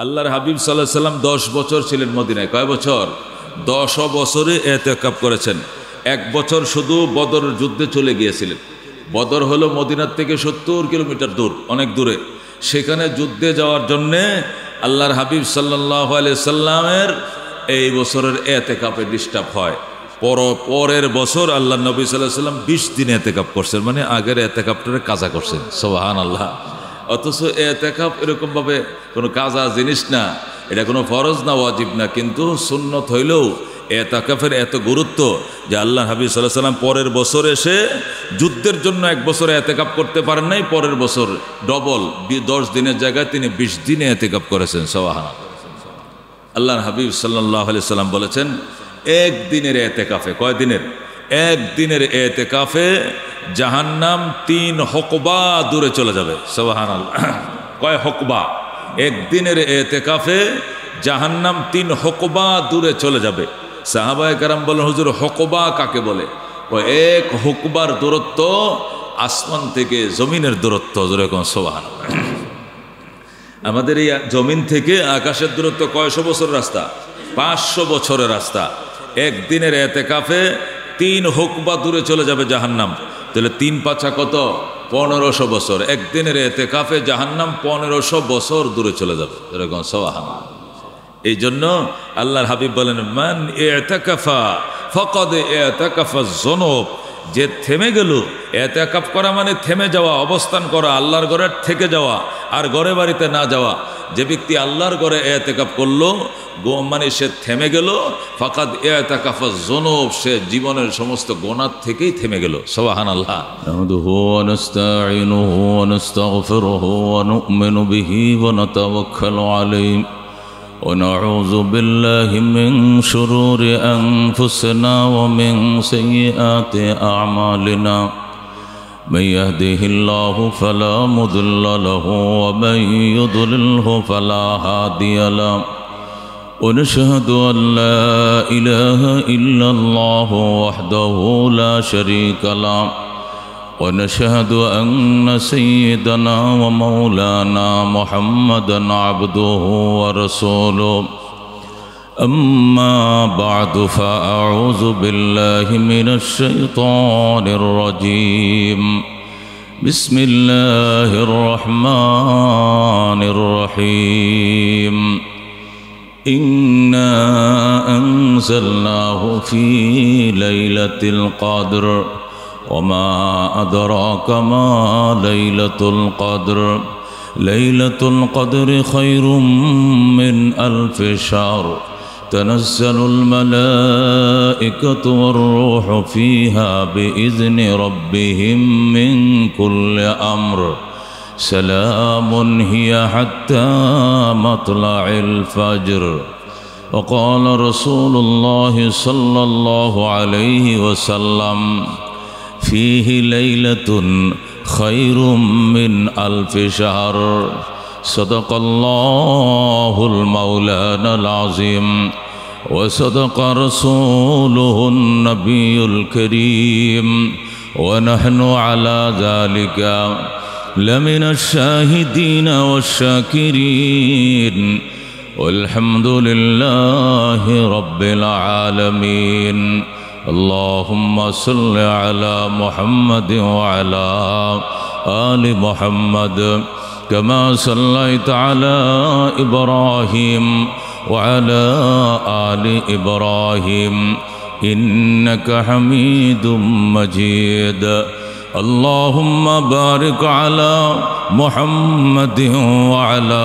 আল্লাহর হাবিব সাল্লাল্লাহু আলাইহি সাল্লাম 10 বছর ছিলেন মদিনায়। কয় বছর? 10 বছরে ইতিকাফ করেছেন। 1 বছর শুধু বদর যুদ্ধে চলে গিয়েছিলেন। বদর হলো মদিনার থেকে 70 কিলোমিটার দূর, অনেক দূরে। সেখানে যুদ্ধে যাওয়ার জন্যে আল্লাহর হাবিব সাল্লাল্লাহু আলাইহি সাল্লামের এই বছরের ইতিকাফে ডিস্টার্ব হয়। পরের বছর আল্লাহ নবী সাল্লাল্লাহু আলাইহি সাল্লাম 20 দিন ইতিকাফ করছেন, মানে আগের ইতিকাফটারে কাজা করছেন। সুবহানাল্লাহ। অথচ ইতিকাফ এরকমভাবে কোনো কাজা জিনিস না, এটা কোনো ফরজ না, ওয়াজিব না, কিন্তু সুন্নত হইলেও ইতিকাফের এত গুরুত্ব যে আল্লাহ হাবিব সাল্লাল্লাহু আলাইহি সাল্লাম পরের বছর এসে যুদ্ধের জন্য 1 বছর ইতিকাফ করতে পারেন নাই, পরের বছর ডবল 10 দিনের জায়গায় তিনি 20 দিনে ইতিকাফ করেছেন। সুবহানাল্লাহ। আল্লাহর হাবিব সাল্লাল্লাহু আলাইহি সাল্লাম বলেছেন, 1 দিনের ইতিকাফে, কয় দিনের? 1 দিনের ইতিকাফে জাহান্নাম 3 হুকবা দূরে চলে যাবে। সুবহানাল্লাহ। কয় হুকবা? 1 দিনের ইতিকাফে জাহান্নাম 3 হুকবা দূরে চলে যাবে। সাহাবায়ে কেরাম বলেন, হুজুর হুকবা কাকে বলে? ও 1 হুকবার দূরত্ব আসমান থেকে জমিনের দূরত্ব। যেরকম সুবহানাল্লাহ। আমাদের এই জমিন থেকে আকাশের দূরত্ব কয়শো বছর রাস্তা? 500 বছরের রাস্তা। 1 দিনের ইতিকাফে 3 হুকবা দূরে চলে যাবে জাহান্নাম। তাহলে 3 পাঁচা কত? 1500 বছর। 1 দিনের ইতিকাফে জাহান্নাম 1500 বছর দূরে চলে যাবে। এরকম সুবহানাল্লাহ। এই জন্য আল্লাহর হাবিব বলেন, মান ইতিকাফা ফাকাদ ইতিকাফা যুনুব, যে থেমে গেল। ইতিকাফ করা মানে থেমে যাওয়া, অবস্থান করা, আল্লাহর ঘরে থেকে যাওয়া, আর ঘরে বাড়িতে না যাওয়া। যে ব্যক্তি আল্লাহর ঘরে ইতিকাফ করলো, মানে সে থেমে গেল। ফাকাদ ইতিকাফা যুনুব, সে জীবনের সমস্ত গুনাহ থেকেই থেমে গেল। সুবহানাল্লাহ। নাহমাদুহু ওয়া নাস্তাঈনুহু ওয়া নাস্তাগফিরুহু ওয়া নু'মিনু বিহি ওয়া নাতাওয়াক্কালু আলাইহি ونعوذ بالله من شرور أنفسنا ومن سيئات أعمالنا من يهده الله فلا مضل له ومن يضلله فلا هادي له ونشهد أن لا إله إلا الله وحده لا شريك له ونشهد أن سيدنا ومولانا محمدا عبده ورسوله أما بعد فأعوذ بالله من الشيطان الرجيم بسم الله الرحمن الرحيم إنا أنزلناه في ليلة القدر وما أدراك ما ليلة القدر ليلة القدر خير من 1000 شهر تنزل الملائكة والروح فيها بإذن ربهم من كل أمر سلام هي حتى مطلع الفجر وقال رسول الله صلى الله عليه وسلم فيه ليلة خير من 1000 شهر صدق الله المولانا العظيم وصدق رسوله النبي الكريم ونحن على ذلك لمن الشاهدين والشاكرين والحمد لله رب العالمين اللهم صل على محمد وعلى آل محمد كما صليت على إبراهيم وعلى آل إبراهيم إنك حميد مجيد اللهم بارك على محمد وعلى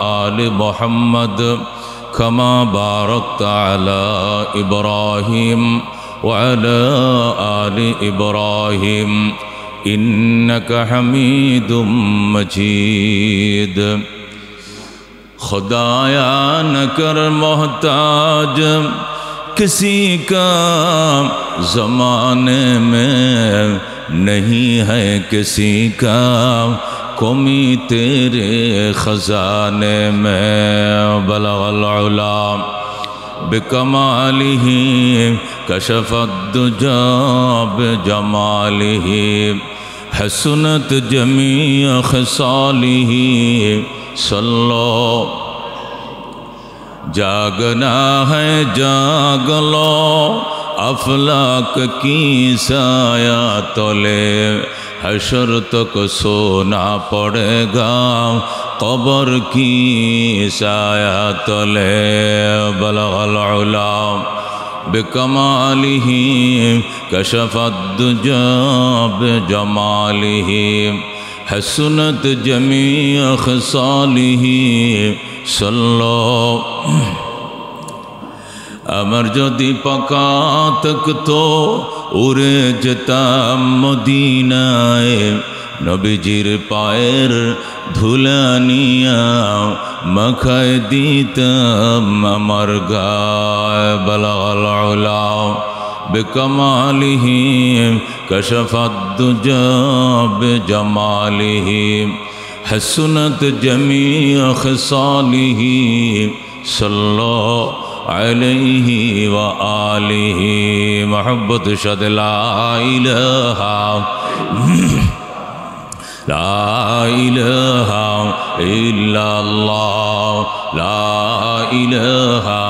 آل محمد كما باركت على إبراهيم وعلى آل إبراهيم إنك حميد مجيد خدایا نہ کر محتاج کسی کا زمانے میں نہیں ہے کسی کا کمی تیرے خزانے میں بلغ العلا بکمالہ کشف الدجا بجمالہ حسنت جمیع خصالہ صلو जागना है जाग लो अफलाक की साया तले, हशर तक सोना पड़ेगा कब्र की साया तले। बलगल उला बिकमालिही कशफद्दुजा बिजमालिही, हसनत जमी खसालिही सल्लो। अमर जदि पका तक तो उड़े যেতাম মদিনায়, নবীজির পায়ের ধুলা নিয়া মাখায় দিতাম আমার গায়। বলাল উলা বিকমালিহি কশফদ্দুজা বিজমালিহি, हसनत जमी खसालिही सल्लो अलैहि व आलिहि। मोहब्बत शद ला इलाहा इल्लल्लाह, ला इलाहा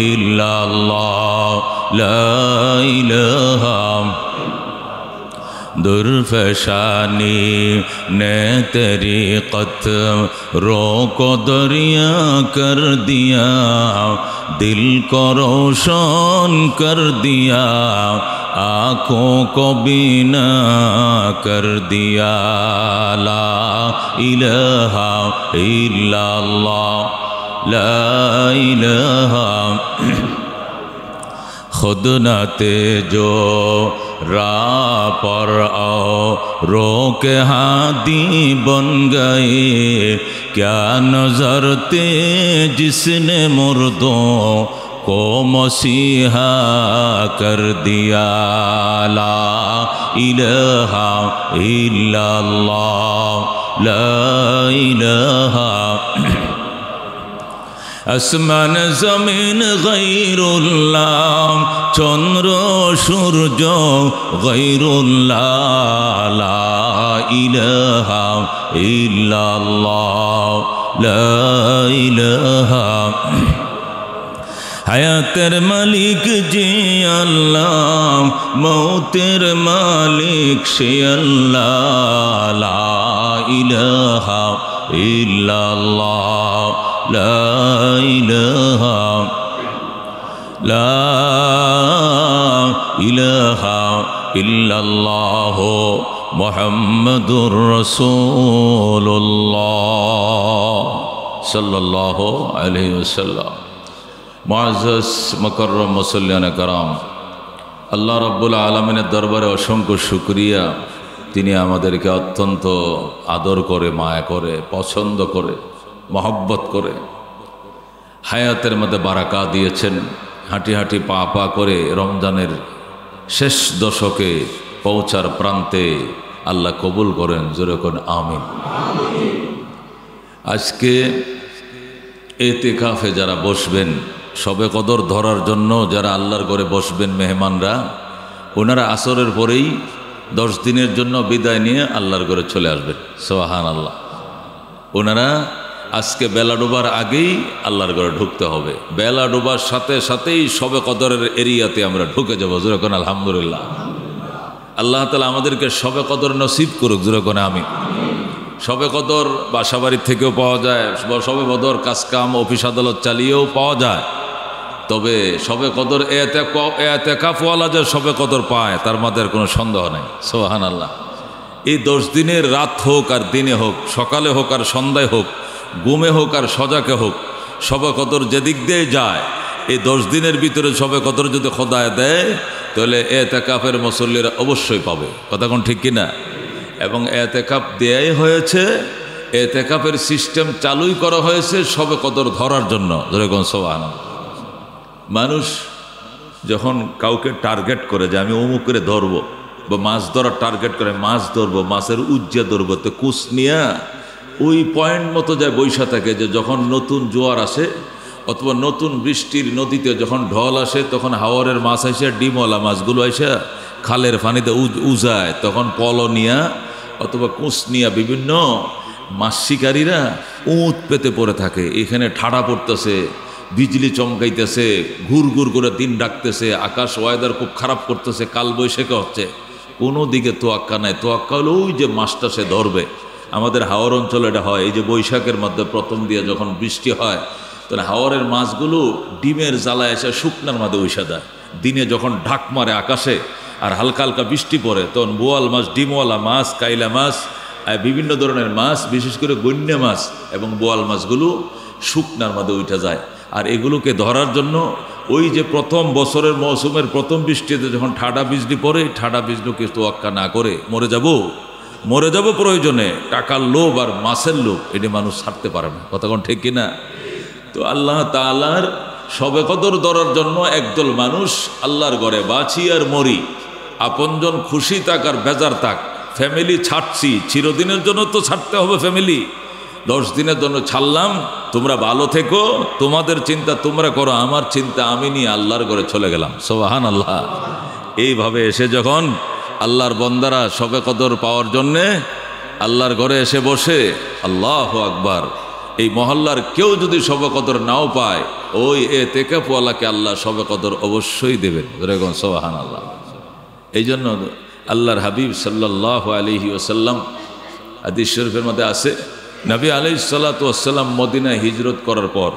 इल्लल्लाह, ला इलाहा। दुर्फशानी ने तरीक़त रोको दरिया कर दिया, दिल को रोशन कर दिया, आँखों को बीना कर दिया। ला इलाहा इल्लल्लाह, ला इलाहा। खुद न तेजो राह पर आओ रोके हादी बन गए, क्या नजर थे जिसने मुर्दों को मसीहा कर दिया। ला इलाहा इल्लल्लाह, ला इलाहा। আসমান জমিন গায়রুল্লাহ, চন্দ্র সূর্য গায়রুল্লাহ, লা ইলাহা ইল্লাল্লাহ, লা ইলাহা। হায়াতের মালিক যে আল্লাহ, মৌতের মালিক সে আল্লাহ, লা ইলাহা ইল্লাল্লাহ, লা ইলাহা, লা ইলাহা ইল্লাল্লাহ মুহাম্মাদুর রাসূলুল্লাহ সাল্লাল্লাহু আলাইহি ওয়াসাল্লাম। মুআজ্জাজ মুকাররম মুসল্লিয়ান کرام, আল্লাহ রাব্বুল আলামিনের দরবারে অসংখ্য শুকরিয়া। তিনি আমাদেরকে অত্যন্ত আদর করে, মায়া করে, পছন্দ করে, মহব্বত করে হায়াতের মধ্যে বারাকা দিয়েছেন। হাঁটি হাঁটি পা পা করে রমজানের শেষ দশকে পৌঁছার প্রান্তে আল্লাহ কবুল করেন। জোরে কোন আমিন। আজকে ইতিকাফে যারা বসবেন, শবে কদর ধরার জন্য যারা আল্লাহর ঘরে বসবেন মেহমানরা, ওনারা আসরের পরেই 10 দিনের জন্য বিদায় নিয়ে আল্লাহর ঘরে চলে আসবেন। সুবহানাল্লাহ। ওনারা আজকে বেলা ডোবার আগেই আল্লাহর ঘরে ঢুকতে হবে। বেলা ডোবার সাথে সাথেই শবে কদরের এরিয়াতে আমরা ঢুকে যাবো। জোরে কোন আলহামদুলিল্লাহ। আল্লাহ তাআলা আমাদেরকে শবে কদর নসিব করুক। জোরে কোন আমিন। শবে কদর বাসাবাড়ির থেকেও পাওয়া যায়, শবে কদর কাজকাম অফিস আদালত চালিয়েও পাওয়া যায়। তবে শবে কদর এতেকাফওয়ালা যে শবে কদর পায় তার মধ্যে কোনো সন্দেহ নেই। সুবহানাল্লাহ। এই 10 দিনের রাত হোক আর দিনে হোক, সকালে হোক আর সন্ধ্যায় হোক, ঘুমে হোক আর সজাকে হোক, শবে কদর যেদিক দিয়ে যায়, এই 10 দিনের ভিতরে শবে কদর যদি খোদায় দেয় তাহলে এতেকাফের মুসল্লিরা অবশ্যই পাবে। কথা কোন ঠিক কিনা? এবং এতেকাফ দেয়াই হয়েছে, এতেকাফের সিস্টেম চালুই করা হয়েছে শবে কদর ধরার জন্য। যেরকম সুবহানাল্লাহ। মানুষ যখন কাউকে টার্গেট করে যে আমি অমুক করে ধরবো, বা মাছ ধরার টার্গেট করে মাছ ধরবো, মাছের উজ্জা ধরবো, তো কুচ নিয়া ওই পয়েন্ট মতো যায় বৈশা থাকে যে যখন নতুন জোয়ার আসে অথবা নতুন বৃষ্টির নদীতে যখন ঢল আসে তখন হাওরের মাছ আসে, ডিমওয়ালা মাছগুলো আসে খালের পানিতে উজায়, তখন পল নিয়া অথবা কুচ নিয়া বিভিন্ন মাছ শিকারীরা উঁত পেতে পড়ে থাকে। এখানে ঠাড়া পড়তেছে, বিজলি চমকাইতেছে, ঘুর ঘুর করে দিন ডাকতেছে, আকাশ ওয়েদার খুব খারাপ করতেছে, কাল বৈশাখী হচ্ছে, কোনো দিকে তোয়াক্কা নাই। তোয়াক্কা হলো ওই যে মাছটা সে ধরবে। আমাদের হাওর অঞ্চলে এটা হয়, এই যে বৈশাখের মধ্যে প্রথম দিয়ে যখন বৃষ্টি হয় তখন হাওরের মাছগুলো ডিমের জ্বালায় এসে শুকনার মধ্যে উইসা দেয়। দিনে যখন ঢাক মারে আকাশে আর হালকা হালকা বৃষ্টি পড়ে তখন বোয়াল মাছ, ডিমওয়ালা মাছ, কাইলা মাছ, বিভিন্ন ধরনের মাছ, বিশেষ করে গণ্যা মাছ এবং বোয়াল মাছগুলো শুকনার মধ্যে উঠে যায়। আর এগুলোকে ধরার জন্য ওই যে প্রথম বছরের মৌসুমের প্রথম বৃষ্টিতে যখন ঠাডা বিজলি পড়ে, ঠাডা বিজলিকে তোয়াক্কা না করে মরে যাব প্রয়োজনে, টাকার লোভ আর মাছের লোভ এটি মানুষ ছাড়তে পারে না। কথা কোন ঠিক কিনা? তো আল্লাহ তাআলার শবে কদর ধরার জন্য একদল মানুষ আল্লাহর ঘরে বাঁচি আর মরি, আপনজন খুশি থাক আর বেজার থাক, ফ্যামিলি ছাড়ছি, চিরদিনের জন্য তো ছাড়তে হবে ফ্যামিলি, 10 দিনের জন্য ছাড়লাম, তোমরা ভালো থেকো, তোমাদের চিন্তা তোমরা করো, আমার চিন্তা আমি নিয়ে আল্লাহর ঘরে চলে গেলাম। সুবহানাল্লাহ। এইভাবে এসে যখন আল্লাহর বান্দারা শবে কদর পাওয়ার জন্যে আল্লাহর ঘরে এসে বসে, আল্লাহু আকবার, এই মহল্লার কেউ যদি শবে কদর নাও পায়, ওই এতেকাফওয়ালাকে আল্লাহ শবে কদর অবশ্যই দেবেন। এরকম সুবহানাল্লাহ। এই জন্য আল্লাহর হাবিব সাল্লাল্লাহু আলাইহি ওয়াসাল্লাম, হাদিস শরীফের মধ্যে আছে, নবী আলাইহিস সালাতু ওয়াস সালাম মদিনায় হিজরত করার পর,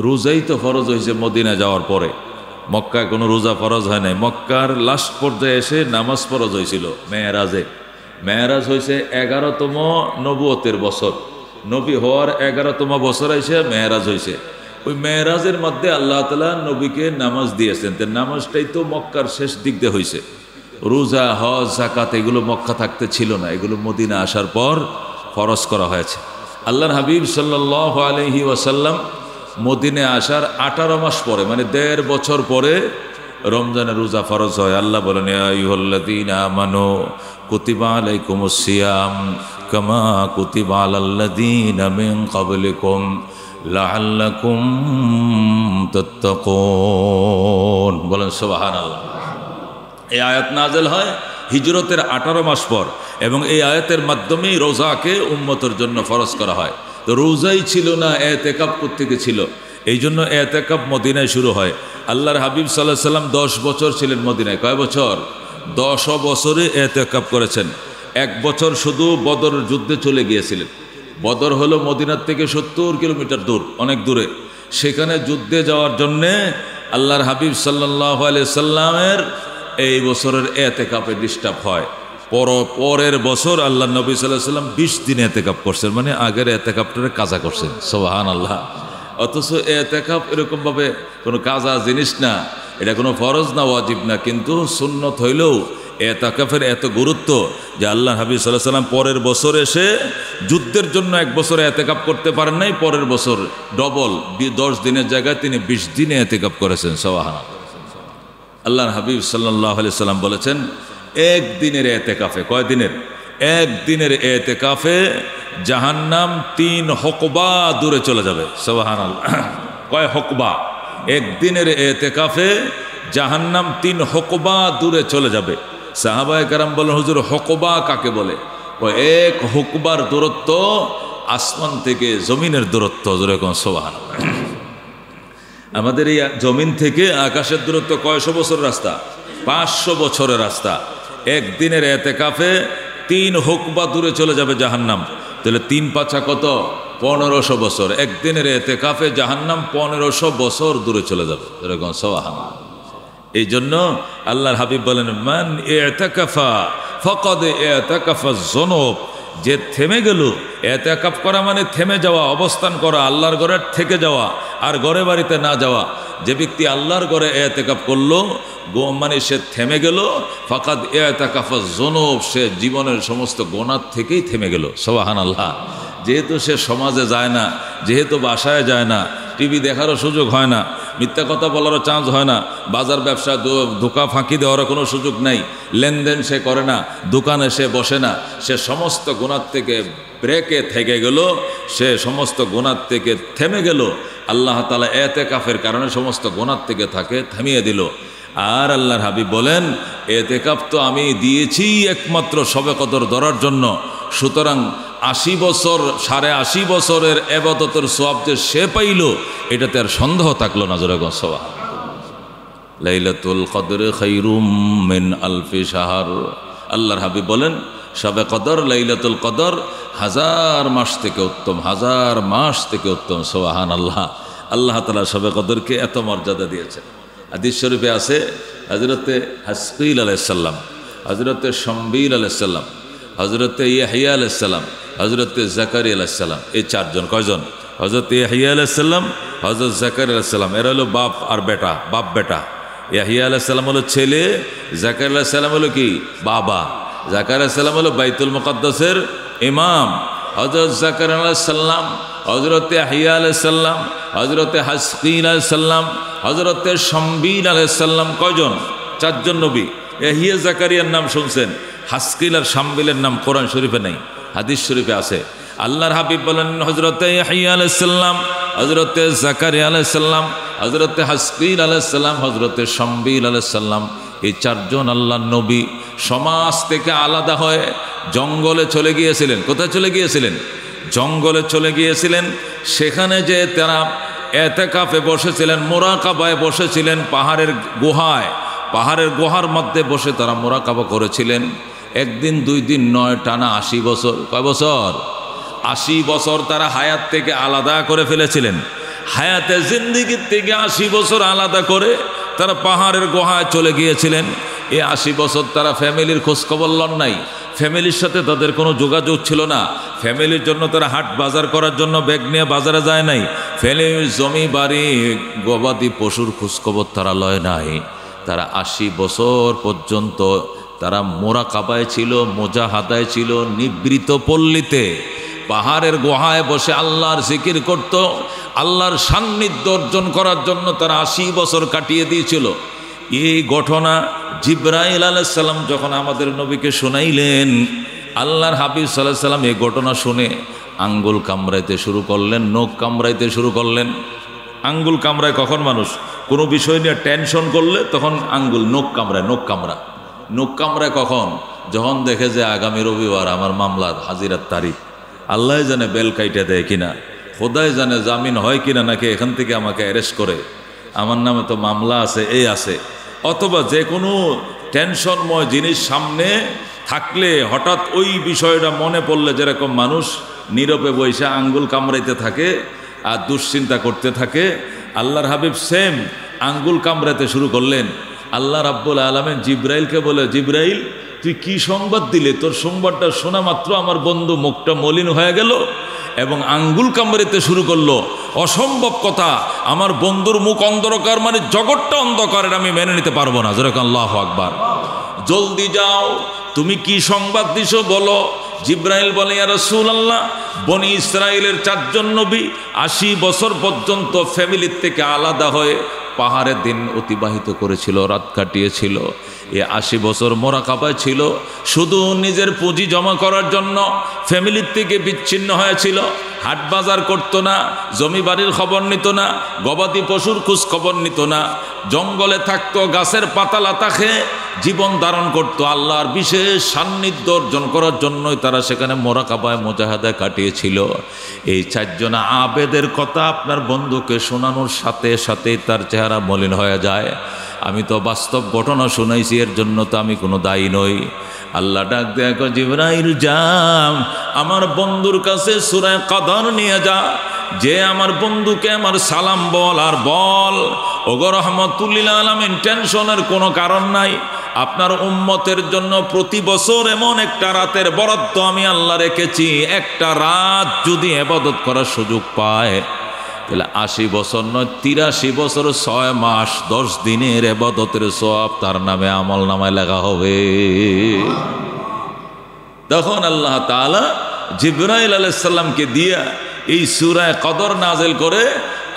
রোজাই তো ফরজ হয়েছে মদিনায় যাওয়ার পরে, মক্কায় কোনো রোজা ফরজ হয় নাই। মক্কার লাস্ট পর্যায়ে এসে নামাজ ফরজ হয়েছিল মেয়েরাজে। মেয়েরাজ হয়েছে 11তম নবুয়তের বছর, নবী হওয়ার 11তম বছর এসে মেয়েরাজ হয়েছে। ওই মেয়েরাজের মধ্যে আল্লাহ তাআলা নবীকে নামাজ দিয়েছেন। তো নামাজটাই তো মক্কার শেষ দিক দিয়ে হয়েছে। রোজা, হজ, যাকাত এগুলো মক্কা থাকতে ছিল না, এগুলো মদিনা আসার পর ফরজ করা হয়েছে। আল্লাহর হাবিব সাল্লাল্লাহু আলাইহি ওয়াসাল্লাম মদিনে আসার 18 মাস পরে, মানে 1.5 বছর পরে রমজানের রোজা ফরজ হয়। আল্লাহ বলেন, ইয়া আইয়ুহাল্লাযীনা আমানু কুতিবা আলাইকুমুস সিয়াম কামা কুতিবা আলাল্লাযীনা মিন ক্বাবলিকুম লাআল্লাকুম তাত্তাকুন। বলেন সুবহানাল্লাহ। এই আয়াত নাযিল হয় হিজরতের 18 মাস পর, এবং এই আয়াতের মাধ্যমেই রোজাকে উম্মতের জন্য ফরজ করা হয়। তো রোজাই ছিল না, এতেকাফ কোত্থেকে ছিল? এই জন্য এতেকাফ মদিনায় শুরু হয়। আল্লাহর হাবিব সাল্লাল্লাহু আলাইহি সাল্লাম 10 বছর ছিলেন মদিনায়। কয় বছর? 10 বছরে এতেকাফ করেছেন। 1 বছর শুধু বদরের যুদ্ধে চলে গিয়েছিলেন। বদর হলো মদিনার থেকে 70 কিলোমিটার দূর, অনেক দূরে। সেখানে যুদ্ধে যাওয়ার জন্যে আল্লাহর হাবিব সাল্লাল্লাহু আলাইহি সাল্লামের এই বছরের এতেকাফে ডিস্টার্ব হয়। পরের বছর আল্লাহ নবী সাল্লাল্লাহু আলাইহি সাল্লাম 20 দিন এতেকাফ করছেন, মানে আগের এতেকাফটারে কাজা করছেন। সুবহানাল্লাহ। অথচ এতেকাফ এরকমভাবে কোনো কাজা জিনিস না, এটা কোনো ফরজ না, ওয়াজিব না, কিন্তু সুন্নত হইলেও এতেকাফের এত গুরুত্ব যে আল্লাহ হাবিব সাল্লাল্লাহু আলাইহি সাল্লাম পরের বছর এসে যুদ্ধের জন্য 1 বছরে এতেকাফ করতে পারেন নাই, পরের বছর ডবল 10 দিনের জায়গায় তিনি 20 দিনে এতেকাফ করেছেন। সুবহানাল্লাহ। আল্লাহর হাবিব সাল্লাল্লাহু আলাইহি সাল্লাম বলেছেন, 1 দিনের এতেকাফে, কয় দিনের? 1 দিনের এতেকাফে জাহান্নাম 3 হকবা দূরে চলে যাবে। সুবহানাল্লাহ। কয় হকবা? 1 দিনের এতেকাফে জাহান্নাম 3 হকবা দূরে চলে যাবে। সাহাবায়ে কেরাম বলেন, হুজুর হকবা কাকে বলে? ও 1 হকবার দূরত্ব আসমান থেকে জমিনের দূরত্ব। যেরকম সুবহানাল্লাহ। আমাদের এই জমিন থেকে আকাশের দূরত্ব কয়শো বছর রাস্তা? 500 বছরের রাস্তা। 1 দিনের এতেকাফে 3 হুকবা দূরে চলে যাবে জাহান্নাম। তাহলে 3 পাঁচা কত? 1500 বছর। 1 দিনের এতেকাফে জাহান্নাম 1500 বছর দূরে চলে যাবে। এরকম সুবহানাল্লাহ। এই জন্য আল্লাহর হাবিব বলেন, মান ইতাকাফা ফাকাদ ইতাকাফা যুনুব, যে থেমে গেল, এতেকাফ করা মানে থেমে যাওয়া, অবস্থান করা, আল্লাহর ঘরে থেকে যাওয়া আর ঘরে বাড়িতে না যাওয়া। যে ব্যক্তি আল্লাহর ঘরে এতেকাফ করলো, মানে সে থেমে গেল, ফাকাদ ইতাকাফা যুনুব, সে জীবনের সমস্ত গুনাহ থেকেই থেমে গেল। সুবহানাল্লাহ। যেহেতু সে সমাজে যায় না, যেহেতু বাসায় যায় না, টিভি দেখারও সুযোগ হয় না, মিথ্যা কথা বলারও চান্স হয় না, বাজার ব্যবসা ধোকা ফাঁকি দেওয়ারও কোনো সুযোগ নাই, লেনদেন সে করে না, দোকানে সে বসে না, সে সমস্ত গুনাহ থেকে ব্রেকে থেকে গেল, সে সমস্ত গুনাহ থেকে থেমে গেল। আল্লাহ তাআলা এতেকাফের কারণে সমস্ত গুনাহ থেকে তাকে থামিয়ে দিল। আর আল্লাহর হাবিব বলেন, এতেকাফ তো আমি দিয়েছি একমাত্র শবে কদর ধরার জন্য, সুতরাং 80 বছর 80.5 বছরের ইবাদতের সওয়াব যে সে পাইল, এটাতে আর সন্দেহ থাকলো না। জোরে গো সুবহান। লাইলাতুল কদর খায়রুম মিন আলফি শাহর। আল্লাহর হাবিব বলেন শবে কদর, লাইলাতুল কদর 1000 মাস থেকে উত্তম, 1000 মাস থেকে উত্তম। সুবহানাল্লাহ। আল্লাহ তাআলা শবে কদরকে এত মর্যাদা দিয়েছেন। হাদিস শরীফে আছে হযরতে হাসকিল আলাইহিস সালাম, হযরতে শমবিল আলাইহিস সালাম, হযরতে ইয়াহইয়া আলাইহিস সালাম, হযরতে জাকারিয়া আলাইহিস সালাম, এই চারজন। কয়জন? হযরতে ইয়াহইয়া আলাইহিস সালাম, হযরত জাকারিয়া আলাইহিস সালাম, এরা হলো বাপ আর বেটা, বাপ বেটা। ইয়াহইয়া আলাইহিস সালাম হলো ছেলে, জাকারিয়া আলাইহিস সালাম হলো কি? বাবা। জাকারিয়া আলাইহিস সালাম হলো বাইতুল মুকাদ্দাসের ইমাম। হযরত জাকারিয়া আলাইহিস সালাম, হযরতে ইয়াহইয়া আলাইহিস সালাম, হযরতে হাসকিল আলাইহিস সালাম, হযরতে শমবিল আলাইহিস সালাম, কয়জন? চারজন নবী। ইয়াহইয়া জাকারিয়ার নাম শুনছেন, হাসকিল আর শমবিলের নাম কোরআন শরীফে নেই, হাদিস শরীফে আছে। আল্লাহর হাবিব বলেন হযরতে ইয়াহইয়া আলাইহিস সালাম, হযরতে জাকারিয়া আলাইহিস সালাম, হযরতে হাসকিল আলাইহিস সালাম, হযরতে শমবিল আলাইহিস সালাম, এই চারজন আল্লাহর নবী সমাজ থেকে আলাদা হয়ে জঙ্গলে চলে গিয়েছিলেন। কোথায় চলে গিয়েছিলেন? জঙ্গলে চলে গিয়েছিলেন। সেখানে যে তারা এতেকাফে বসেছিলেন, মুরাকাবায় বসেছিলেন, পাহাড়ের গুহায়, পাহাড়ের গুহার মধ্যে বসে তারা মুরাকাবা করেছিলেন। একদিন, 2 দিন নয়, টানা 80 বছর। কয় বছর? 80 বছর তারা হায়াত থেকে আলাদা করে ফেলেছিলেন। হায়াতে জিন্দিগির থেকে 80 বছর আলাদা করে তারা পাহাড়ের গুহায় চলে গিয়েছিলেন। এই 80 বছর তারা ফ্যামিলির খোঁজখবর লন নাই, ফ্যামিলির সাথে তাদের কোনো যোগাযোগ ছিল না। ফ্যামিলির জন্য তারা হাট বাজার করার জন্য ব্যাগ নিয়ে বাজারে যায় নাই। ফ্যামিলির জমি বাড়ি গবাদি পশুর খোঁজখবর তারা লয় নাই। তারা 80 বছর পর্যন্ত তারা মুরাকাবায় ছিল, মুজাহাদায় ছিল, নিবৃত পল্লীতে পাহাড়ের গুহায় বসে আল্লাহর জিকির করত। আল্লাহর সান্নিধ্য অর্জন করার জন্য তারা 80 বছর কাটিয়ে দিয়েছিল। এই ঘটনা জিবরাইল আলাইহিস সালাম যখন আমাদের নবীকে শোনাইলেন, আল্লাহর হাবিব সাল্লাল্লাহু আলাইহি সাল্লাম এই ঘটনা শুনে আঙ্গুল কামড়াইতে শুরু করলেন, নখ কামড়াইতে শুরু করলেন। আঙ্গুল কামড়ায় কখন মানুষ? কোনো বিষয় নিয়ে টেনশন করলে তখন আঙ্গুল, নখ কামড়ায়, নখ কামড়ায় কখন? যখন দেখে যে আগামী রবিবার আমার মামলার হাজিরার তারিখ, আল্লাহ জানে বেল কাইটা দেয় কিনা, খোদাই জানে জামিন হয় কিনা, নাকি এখান থেকে আমাকে অ্যারেস্ট করে, আমার নামে তো মামলা আছে, এই আছে। অথবা যে কোনো টেনশনময় জিনিস সামনে থাকলে হঠাৎ ওই বিষয়টা মনে পড়লে যেরকম মানুষ নীরবে বসে আঙ্গুল কামড়াইতে থাকে আর দুশ্চিন্তা করতে থাকে, আল্লাহর হাবিব সেম আঙ্গুল কামড়াতে শুরু করলেন। আল্লাহ রাব্বুল আলামিন জিবরাইলকে বলে, জিবরাইল তুই কি সংবাদ দিলে? তোর সংবাদটা শোনা মাত্র আমার বন্ধু মুখটা মলিন হয়ে গেল এবং আঙ্গুল কামড়াতে শুরু করলো। অসম্ভব কথা, আমার বন্ধুর মুখ অন্ধকার, মানে জগৎটা অন্ধকারের, আমি মেনে নিতে পারবো না। যেরকম আল্লাহু আকবার। জলদি যাও, তুমি কি সংবাদ দিছো বলো। জিবরাইল বলে, ইয়া রাসূলুল্লাহ, বনি ইসরাইলের 4 জন নবী 80 বছর পর্যন্ত ফ্যামিলির থেকে আলাদা হয়ে পাহাড়ে দিন অতিবাহিত করেছিল, রাত কাটিয়েছিল। এ 80 বছর মুরাকাবায় ছিল, শুধু নিজের পুঁজি জমা করার জন্য ফ্যামিলির থেকে বিচ্ছিন্ন হয়েছিল। হাট বাজার করতো না, জমি বাড়ির খবর নিত না, গবাদি পশুর খোঁজ খবর নিত না, জঙ্গলে থাকতো, গাছের পাতা লাতা খেয়ে জীবন ধারণ করতো। আল্লাহর বিশেষ সান্নিধ্য অর্জন করার জন্যই তারা সেখানে মুরাকাবায় মুজাহাদায় কাটিয়েছিল। এই 4 জন আবেদের কথা আপনার বন্ধুকে শোনানোর সাথে সাথে তার চেহারা মলিন হয়ে যায়। আমি তো বাস্তব ঘটনা শুনাইছি, এর জন্য তো আমি কোনো দায়ী নই। আল্লাহ ডাক দেখো, জিবরাইল যাও, আমার বন্ধুর কাছে সূরা কদর নিয়ে যা, যে আমার বন্ধুকে আমার সালাম বল, আর বল, ওগো রহমাতুল লিল আলামিন, টেনশনের কোনো কারণ নাই। আপনার উম্মতের জন্য প্রতি বছর এমন একটা রাতের বরাদ্দ আমি আল্লাহ রেখেছি। একটা রাত যদি ইবাদত করার সুযোগ পায়, তাহলে 80 বছর নয়, 83 বছর 6 মাস 10 দিনের ইবাদতের সওয়াব তার নামে আমল নামায় লেখা হবে। তখন আল্লাহ তাআলা জিবরাইল আলাইহিস সালামকে দিয়া এই সূরা কদর নাযিল করে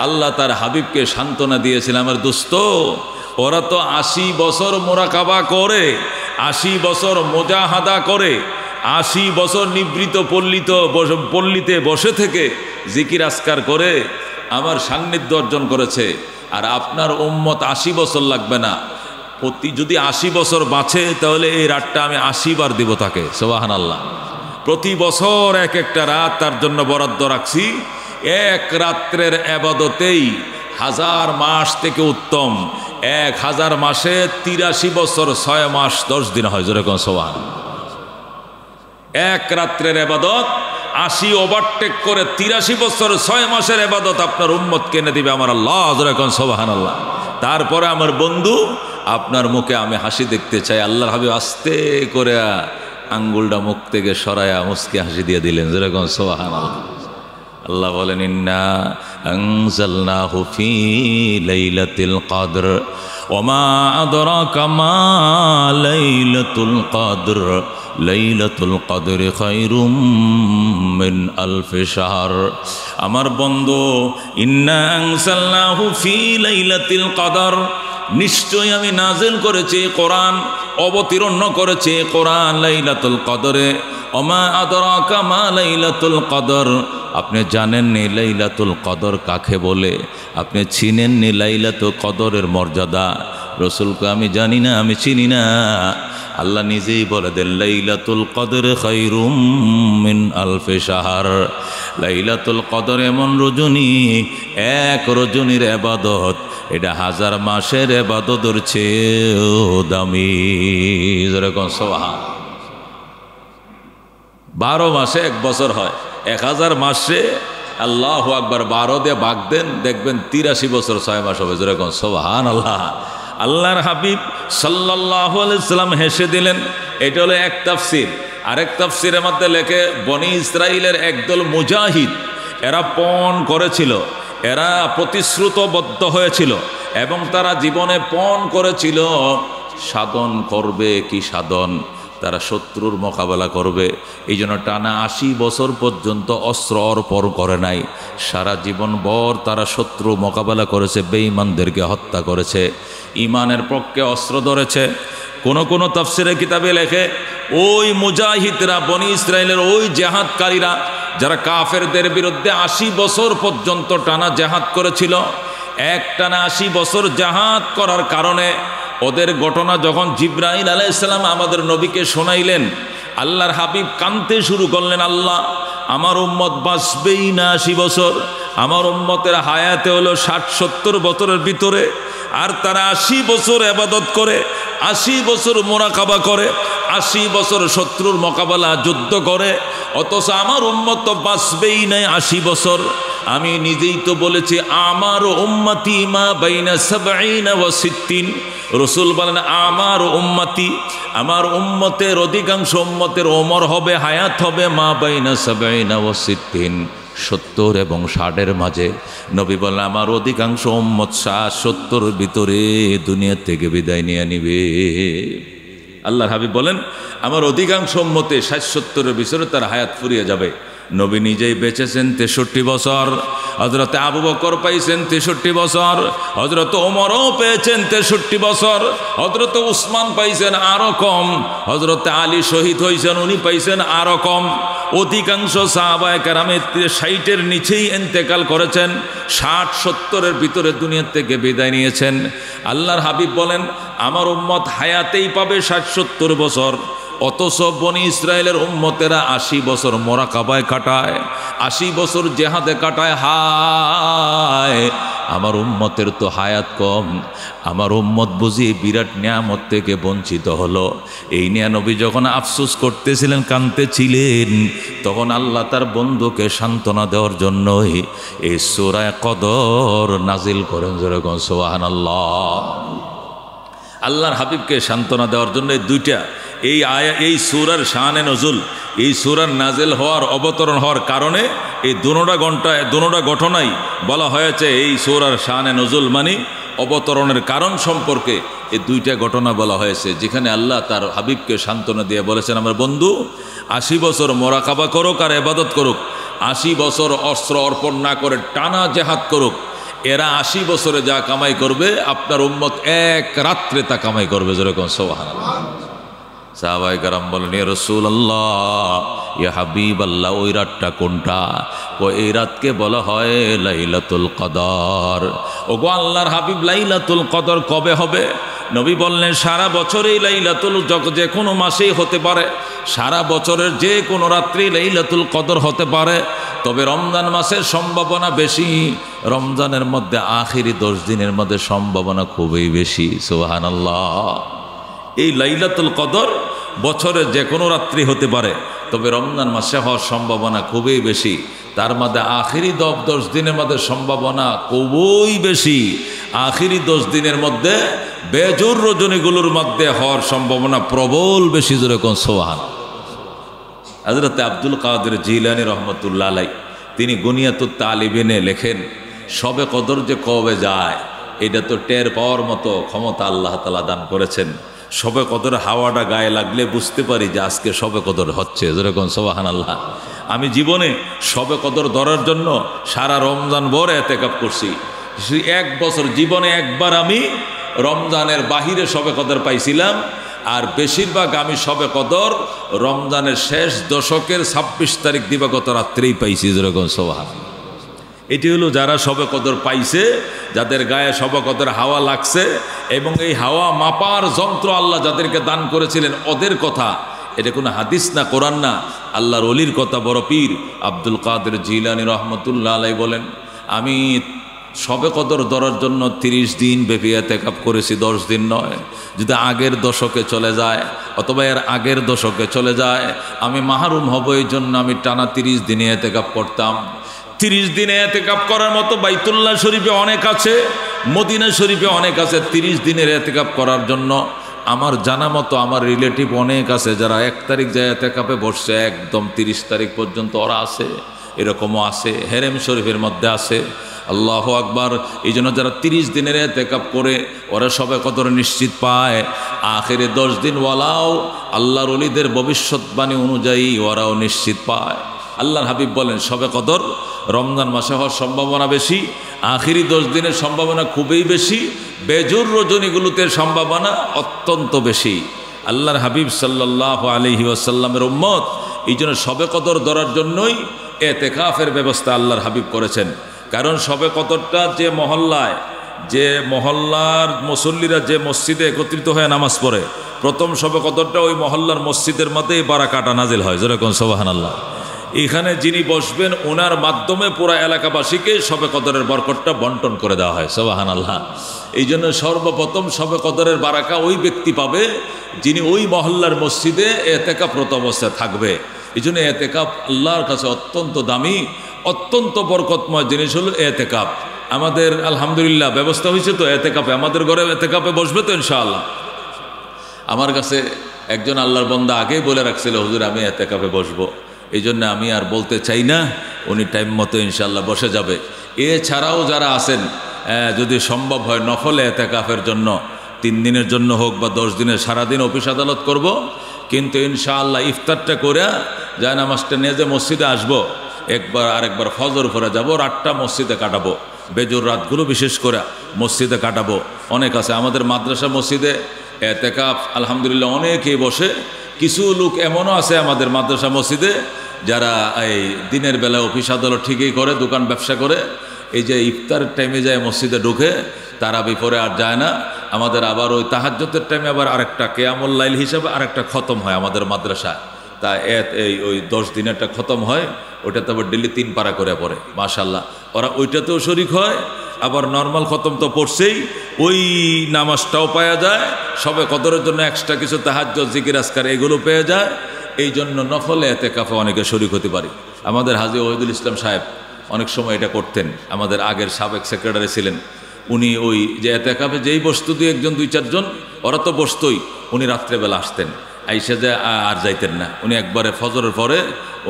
আল্লাহ তার হাবিবকে সান্ত্বনা দিয়েছিলেন, আমার দোস্ত, ওরা তো 80 বছর মুরাকাবা করে, 80 বছর মুজাহাদা করে, 80 বছর নিবৃত পল্লীতে বসে থেকে জিকির আজকার করে আমার সান্নিধ্য অর্জন করেছে। আর আপনার উম্মত 80 বছর লাগবে না, যদি 80 বছর বাঁচে তাহলে এই রাতটা আমি 80 বার দিব তাকে। সুবহানাল্লাহ। প্রতি বছর এক একটা রাত তার জন্য বরাদ্দ রাখছি। এক রাত্রের ইবাদতেই 1000 মাস থেকে উত্তম। 1000 মাসে 83 বছর 6 মাস 10 দিন হয়। জোরে কোন সুবহান। এক রাত্রের ইবাদত 80 ওভারটেক করে 83 বছর 6 মাসের ইবাদত আপনার উম্মত কেনে দিবে আমার আল্লাহ। জোরে কোন সুবহানাল্লাহ। তারপরে আমার বন্ধু, আপনার মুখে আমি হাসি দেখতে চাই। আল্লাহর হাবিব আস্তে করে আঙ্গুলটা মুখ থেকে সরায়া মুস্কি হাসি দিয়ে দিলেন। জোরে কোন সুবহানাল্লাহ। আল্লাহ বলেন, ইন্না আনজালনাহু ফি লাইলাতিল কদর ওমা আদরাকা মা লাইলাতুল কদর লাইলাতুল কদরি খায়রুম মিন আলফি শাহর। আমার বন্ধু, ইন্না আনজালনাহু ফি লাইলাতিল কদর, নিশ্চয় আমি নাজিল করেছি কোরআন, অবতীর্ণ করেছি কোরআন লাইলাতুল কদরে। ওমা আদরাকা মা লাইলাতুল কদর, আপনি জানেননি লাইলাতুল কদর কাকে বলে? আপনি চিনেননি লাইলাতুল কদরের মর্যাদা? রসুলকে আমি জানি না, আমি চিনি না। আল্লাহ নিজেই বলে দেন, লাইলাতুল কদর খায়রুম মিন আলফি শাহর। লাইলাতুল কদর এমন রজনী, এক রজনীর ইবাদত এটা 1000 মাসের ইবাদতের চেয়েও দামি। যেরকম সুবহান। 12 মাসে 1 বছর হয়, 1000 মাসে আল্লাহু আকবার 12 দিয়ে ভাগ দেন, দেখবেন 83 বছর 6 মাস হবে। যেরকম সুবহানাল্লাহ। আল্লাহর হাবিব সাল্লাল্লাহু আলাইহি সাল্লাম হেসে দিলেন। এটা হলো এক তাফসীর। আরেক তাফসীরের মধ্যে লেখে, বনি ইসরাইলের একদল মুজাহিদ, এরা পণ করেছিল, এরা প্রতিশ্রুতবদ্ধ হয়েছিল এবং তারা জীবনে পণ করেছিল সাধন করবে। কি সাধন? তারা শত্রুর মোকাবেলা করবে। এই জন্য টানা 80 বছর পর্যন্ত অস্ত্র অর্পণ করে নাই। সারা জীবনভর তারা শত্রু মোকাবেলা করেছে, বেঈমানদেরকে হত্যা করেছে, ইমানের পক্ষে অস্ত্র ধরেছে। কোন তাফসীরের কিতাবে লেখে, ওই মুজাহিদরা, বনি ইসরাইলের ওই জেহাদকারীরা যারা কাফেরদের বিরুদ্ধে 80 বছর পর্যন্ত টানা জেহাদ করেছিল, এক টানা 80 বছর জেহাদ করার কারণে ওদের ঘটনা যখন জিবরাইল আলাইহিস সালাম আমাদের নবীকে শোনাইলেন, আল্লাহর হাবিব কাঁদতে শুরু করলেন, আল্লাহ আমার উম্মত বাঁচবেই না 80 বছর। আমার উম্মতের হায়াতে হলো 60-70 বছরের ভিতরে, আর তারা 80 বছর ইবাদত করে, 80 বছর মুরাকাবা করে, 80 বছর শত্রুর মোকাবেলা যুদ্ধ করে, অথচ আমার উম্মত তো বাঁচবেই নাই 80 বছর। আমি নিজেই তো বলেছি, আমার উম্মতি মা বাইনা 70 ওয়া 60। রসুল বলেন, আমার উম্মতি, আমার উম্মতের অধিকাংশ উম্মতের ওমর হবে, হায়াত হবে মা বাইনা 70 ওয়া 60, 70 এবং 60-এর মাঝে। নবী বলেন, আমার অধিকাংশ উম্মত 60-70-এর ভিতরে দুনিয়া থেকে বিদায় নিয়ে নিবে। আল্লাহর হাবিব বলেন, আমার অধিকাংশ উম্মতে 60-70-এর ভিতরে তার হায়াত ফুরিয়ে যাবে। নবী নিজেই বেঁচেছেন 63 বছর, হযরত আবু বকর পাইছেন 63 বছর, হযরত ওমরও পেয়েছেন 63 বছর, হযরত উসমান পাইছেন আরো কম, হযরত আলী শহীদ হয়েছেন, উনি পাইছেন আরো কম। অধিকাংশ সাহাবায়ে কেরামে 60-এর নিচেই ইন্তেকাল করেছেন, 60-70-এর ভিতরে দুনিয়া থেকে বিদায় নিয়েছেন। আল্লাহর হাবিব বলেন, আমার উম্মত হায়াতেই পাবে 60-70 বছর, অথচ বনি ইসরায়েলের উম্মতেরা 80 বছর মোরাকাবায় কাটায়, 80 বছর জেহাদে কাটায়। হায়, আমার উম্মতের তো হায়াত কম, আমার উম্মত বুঝি বিরাট নিয়ামত থেকে বঞ্চিত হলো। এই নিয়ে নবী যখন আফসোস করতেছিলেন, কাঁদতেছিলেন, তখন আল্লাহ তার বন্ধুকে সান্ত্বনা দেওয়ার জন্যই এই সূরা কদর নাজিল করেন। যেরকম সুবহানাল্লাহ। আল্লাহর হাবিবকে সান্ত্বনা দেওয়ার জন্য এই সূরার শানে নজুল, এই সূরার নাজিল হওয়ার, অবতরণ হওয়ার কারণে এই দুনোটা ঘটনাই বলা হয়েছে এই সূরার শানে নজুল, মানে অবতরণের কারণ সম্পর্কে এই 2টা ঘটনা বলা হয়েছে, যেখানে আল্লাহ তার হাবিবকে সান্ত্বনা দিয়ে বলেছেন, আমার বন্ধু 80 বছর মোরাকাবা করুক আর ইবাদত করুক, 80 বছর অস্ত্র অর্পণ না করে টানা জেহাদ করুক, এরা 80 বছরে যা কামাই করবে আপনার উম্মত এক রাত্রে তা কামাই করবে। যেরকম সুবহানাল্লাহ। সাহাবায়ে কেরাম বলেন, ইয়া রাসূলুল্লাহ, ইয়া হাবিবাল্লাহ, ওই রাতটা কোনটা? এই রাতকে বলা হয় লাইলাতুল কদর। ওগো আল্লাহর হাবিব, লাইলাতুল কদর কবে হবে? নবী বললেন সারা বছরেই লাইলাতুল যে কোনো মাসেই হতে পারে, সারা বছরের যে কোনো রাত্রি লাইলাতুল কদর হতে পারে, তবে রমজান মাসের সম্ভাবনা বেশি, রমজানের মধ্যে আখিরি 10 দিনের মধ্যে সম্ভাবনা খুবই বেশি। সুবহানাল্লাহ। এই লাইলাতুল কদর বছরের যে কোনো রাত্রি হতে পারে, তবে রমজান মাসে হওয়ার সম্ভাবনা খুবই বেশি। তার মধ্যে আখিরি 10 দিনের মধ্যে সম্ভাবনা খুবই বেশি। আখিরি 10 দিনের মধ্যে বেজোর রজনীগুলোর মধ্যে হওয়ার সম্ভাবনা প্রবল বেশি। জোরে কোন সুবহানাল্লাহ। হযরত আব্দুল কাদের জিলানী রহমতুল্লাহ আলাইহি তিনি গুনিয়াতুত তালিবিনে লেখেন, শবে কদর যে কবে যায় এটা তো টের পাওয়ার মতো ক্ষমতা আল্লাহ তাআলা দান করেছেন। শবে কদর হাওয়াটা গায়ে লাগলে বুঝতে পারি যে আজকে শবে কদর হচ্ছে। যেরকম সুবহানাল্লাহ। আমি জীবনে শবে কদর ধরার জন্য সারা রমজান ভর এতেকাফ করছি। এক বছর জীবনে একবার আমি রমজানের বাহিরে শবে কদর পাইছিলাম, আর বেশিরভাগ আমি শবে কদর রমজানের শেষ দশকের 26 তারিখ দিবাগত রাত্রেই পাইছি। যেরকম সুবহানাল্লাহ। এটি হলো যারা শবে কদর পাইছে, যাদের গায়ে শবে কদর হাওয়া লাগছে, এবং এই হাওয়া মাপার যন্ত্র আল্লাহ যাদেরকে দান করেছিলেন ওদের কথা। এটা কোনো হাদিস না, কোরআন না, আল্লাহর ওলির কথা। বড় পীর আব্দুল কাদের জিলানী রহমতুল্লাহ আলাইহি বলেন, আমি শবে কদর ধরার জন্য 30 দিন ব্যাপী ইতিকাফ করেছি, 10 দিন নয়। যদি আগের দশকে চলে যায় অথবা এর আগের দশকে চলে যায়, আমি মাহরুম হব, এই জন্য আমি টানা 30 দিনে ইতিকাফ করতাম। 30 দিনে ইতিকাফ করার মতো বাইতুল্লাহ শরীফে অনেক আছে, মদিনা শরীফে অনেক আছে। 30 দিনের ইতিকাফ করার জন্য আমার জানা মতো আমার রিলেটিভ অনেক আছে যারা 1 তারিখ যায় ইতিকাফে বসছে, একদম 30 তারিখ পর্যন্ত ওরা আছে। এরকমও আছে, হেরেম শরীফের মধ্যে আছে। আল্লাহু আকবার। এই জন্য যারা 30 দিনের ইতিকাফ করে ওরা শবে কদর নিশ্চিত পায়। আখেরে 10 দিন ওয়ালাও আল্লাহর ওলিদের ভবিষ্যৎবাণী অনুযায়ী ওরাও নিশ্চিত পায়। আল্লাহর হাবিব বলেন শবে কদর রমজান মাসে হওয়ার সম্ভাবনা বেশি, আখিরি 10 দিনের সম্ভাবনা খুবই বেশি, বেজোর রজনীগুলোতে সম্ভাবনা অত্যন্ত বেশি। আল্লাহর হাবিব সাল্লাল্লাহু আলাইহি ওয়াসাল্লামের উম্মত এই জন্য শবে কদর ধরার জন্যই ইতিকাফের ব্যবস্থা আল্লাহর হাবিব করেছেন। কারণ শবে কদরটা যে মহল্লার মুসল্লিরা যে মসজিদে একত্রিত হয়ে নামাজ পড়ে, প্রথম শবে কদরটা ওই মহল্লার মসজিদের মধ্যে বারাকাটা নাজিল হয়। যেরকম সুবহানাল্লাহ। এখানে যিনি বসবেন ওনার মাধ্যমে পুরা এলাকাবাসীকে শবে কদরের বরকতটা বন্টন করে দেওয়া হয়। সুবহানাল্লাহ। এই জন্য সর্বপ্রথম শবে কদরের বারাকা ওই ব্যক্তি পাবে যিনি ওই মহল্লার মসজিদে ইতিকাফরত অবস্থায় থাকবে। এই জন্য ইতিকাফ আল্লাহর কাছে অত্যন্ত দামি, অত্যন্ত বরকতময় জিনিস হলো ইতিকাফ। আমাদের আলহামদুলিল্লাহ ব্যবস্থা হয়েছে তো ইতিকাফে, আমাদের ঘরে ইতিকাফে বসবে তো ইনশাআল্লাহ। আমার কাছে একজন আল্লাহর বান্দা আগেই বলে রাখছিল, হুজুর আমি ইতিকাফে বসবো, এই জন্য আমি আর বলতে চাই না, উনি টাইম মতো ইনশাআল্লাহ বসে যাবে। এছাড়াও যারা আছেন যদি সম্ভব হয় নফল ইতিকাফের জন্য 3 দিনের জন্য হোক বা 10 দিনের সারাদিন অফিস আদালত করব, কিন্তু ইনশাআল্লাহ ইফতারটা করে যায় নামাজটা নিয়ে যে মসজিদে আসবো, একবার আরেকবার ফজর পরে যাব, রাতটা মসজিদে কাটাবো। বেজোর রাতগুলো বিশেষ করে মসজিদে কাটাবো। অনেক আছে আমাদের মাদ্রাসা মসজিদে ইতিকাফ আলহামদুলিল্লাহ অনেকেই বসে। কিছু লোক এমনও আছে আমাদের মাদ্রাসা মসজিদে যারা এই দিনের বেলা অফিস আদালত ঠিকই করে, দোকান ব্যবসা করে, এই যে ইফতারের টাইমে যায় মসজিদে ঢুকে, তারাবি পরে আর যায় না। আমাদের আবার ওই তাহাজ্জুদের টাইমে আবার আরেকটা কিয়ামুল লাইল হিসাবে আরেকটা খতম হয় আমাদের মাদ্রাসায়। তা ওই 10 দিনেরটা খতম হয়, ওইটাতে আবার ডেলি 3 পারা করে পড়ে। মাশাআল্লাহ, ওরা ওইটাতেও শরিক হয়, আবার নর্মাল খতম তো পড়ছেই, ওই নামাজটাও পাওয়া যায়, শবে কদরের জন্য এক্সট্রা কিছু তাহাজ্জুদ জিকির আজকার এগুলো পেয়ে যায়। এই জন্য নফলে ইতিকাফে অনেকে শরিক হতে পারে। আমাদের হাজী ওহিদুল ইসলাম সাহেব অনেক সময় এটা করতেন, আমাদের আগের সাবেক সেক্রেটারি ছিলেন। উনি ওই যে ইতিকাফে যেই বসতো 2-1 2-4 জন, ওরা তো বসতোই, উনি রাত্রেবেলা আসতেন, আইসা যে আর যাইতেন না। উনি একবারে ফজরের পরে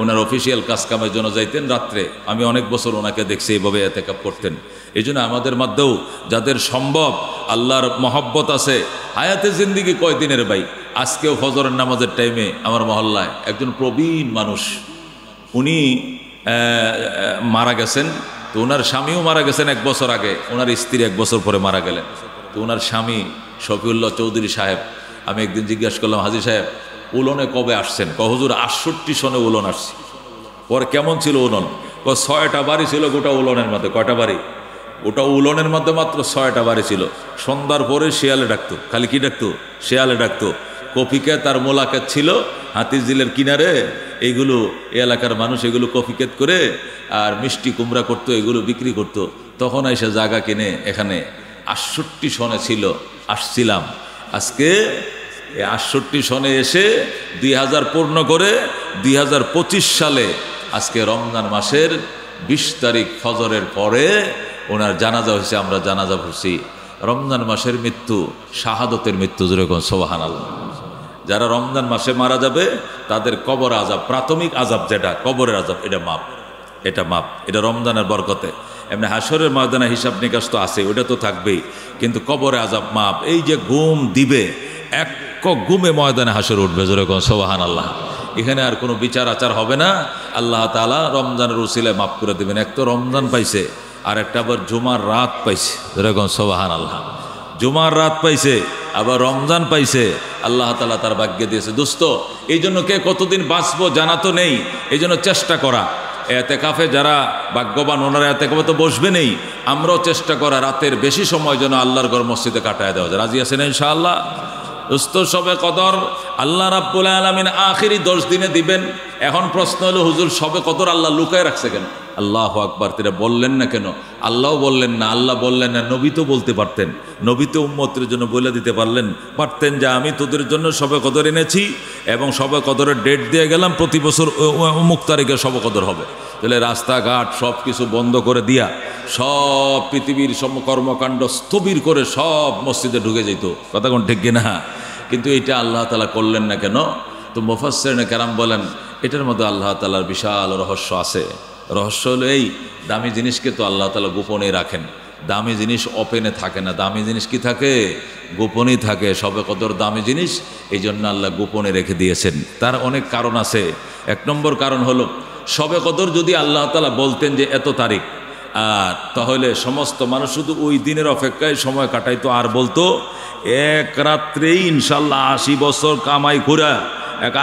ওনার অফিসিয়াল কাজ কামের জন্য যাইতেন রাত্রে। আমি অনেক বছর ওনাকে দেখছি এইভাবে ইতিকাফ করতেন। এই জন্য আমাদের মধ্যেও যাদের সম্ভব, আল্লাহর মহব্বত আছে, হায়াতে জিন্দিগি কয়দিনের ভাই, আজকেও ফজরের নামাজের টাইমে আমার মহল্লায় একজন প্রবীণ মানুষ, উনি মারা গেছেন। তো ওনার স্বামীও মারা গেছেন 1 বছর আগে, ওনার স্ত্রী 1 বছর পরে মারা গেলেন। তো ওনার স্বামী শফিউল্লাহ চৌধুরী সাহেব, আমি একদিন জিজ্ঞাসা করলাম, হাজী সাহেব উলনে কবে আসছেন? হুজুর 68 সনে উলন আসছি। পরে কেমন ছিল উলন? 6টা বাড়ি ছিল গোটা উলনের মধ্যে। কয়টা বাড়ি? ওটা উলনের মধ্যে মাত্র 6টা বাড়ি ছিল। সন্ধ্যার পরে শিয়ালে ডাকতো, খালি কি ডাকতো? শিয়ালে ডাকতো। কফিকে তার মোলাকাত ছিল হাতিঝিলের কিনারে, এইগুলো এই এলাকার মানুষ এগুলো কফিকেত করে আর মিষ্টি কুমড়া করতো, এগুলো বিক্রি করতো। তখন এসে জায়গা কিনে এখানে 68 সনে ছিল, আসছিলাম। আজকে এই 68 সনে এসে 2000 পূর্ণ করে 2025 সালে আজকে রমজান মাসের 20 তারিখ ফজরের পরে ওনার জানাজা হয়েছে, আমরা জানাজা পড়ছি। রমজান মাসের মৃত্যু শাহাদতের মৃত্যু, যেরকম সুবহানাল্লাহ। যারা রমজান মাসে মারা যাবে তাদের কবর আযাব, প্রাথমিক আযাব যেটা কবরের আযাব, এটা মাপ, এটা মাপ, এটা রমজানের বরকতে। এমনি হাসরের ময়দানে হিসাব নিকাশ তো আছে, ওটা তো থাকবেই, কিন্তু কবরে আযাব মাপ। এই যে ঘুম দিবে, এক ঘুমে ময়দানে হাসর উঠবে, যেরকম সুবহানাল্লাহ। এখানে আর কোনো বিচার আচার হবে না, আল্লাহ তাআলা রমজানের উসিলায় মাফ করে দেবেন। এক তো রমজান পাইছে, আর একটা আবার জুমার রাত পাইছে, যেরকম সুবহানাল্লাহ। জুমার রাত পাইছে, আবার রমজান পাইছে, আল্লাহ তাআলা তার ভাগ্যে দিয়েছে। দোস্ত, এই জন্য কে কতদিন বাঁচবো জানা তো নেই, এই জন্য চেষ্টা করা। এতেকাফে যারা ভাগ্যবান ওনারা এতেকাফে তো বসবে নেই, আমরাও চেষ্টা করা রাতের বেশি সময় যেন আল্লাহর ঘর মসজিদে কাটায় দেওয়া যায়। রাজি আছেন ইনশাআল্লাহ? দোস্ত, শবে কদর আল্লাহ রাব্বুল আলামিন আখিরি 10 দিনে দিবেন। এখন প্রশ্ন হলো, হুজুর শবে কদর আল্লাহ লুকায় রাখছে কেন? আল্লাহু আকবার, তিনি বললেন না কেন? আল্লাহও বললেন না, আল্লাহ বললেন না, নবী তো বলতে পারতেন। নবী তো উম্মতের জন্য বলে দিতে পারতেন যে আমি তোদের জন্য শবে কদর এনেছি এবং শবে কদরের ডেট দিয়ে গেলাম, প্রতি বছর অমুক তারিখে শবে কদর হবে। তাহলে রাস্তাঘাট সব কিছু বন্ধ করে দিয়া সব পৃথিবীর কর্মকাণ্ড স্থবির করে সব মসজিদে ঢুকে যেত। কথা কোন ঠিক কিনা? কিন্তু এটা আল্লাহ তাআলা করলেন না কেন? তো মুফাসসিরিনে কেরাম বলেন এটার মধ্যে আল্লাহ তাআলার বিশাল রহস্য আছে। রহস্য হলো এই, দামি জিনিসকে তো আল্লাহ তাআলা গোপনে রাখেন, দামি জিনিস ওপেনে থাকে না, দামি জিনিস কি থাকে? গোপনেই থাকে। শবে কদর দামি জিনিস, এই জন্য আল্লাহ গোপনে রেখে দিয়েছেন। তার অনেক কারণ আছে। 1 নম্বর কারণ হলো, শবে কদর যদি আল্লাহ তাআলা বলতেন যে এত তারিখ, আর তাহলে সমস্ত মানুষ শুধু ওই দিনের অপেক্ষায় সময় কাটাইতো, আর বলতো এক রাত্রেই ইনশাল্লাহ 80 বছর কামাই করে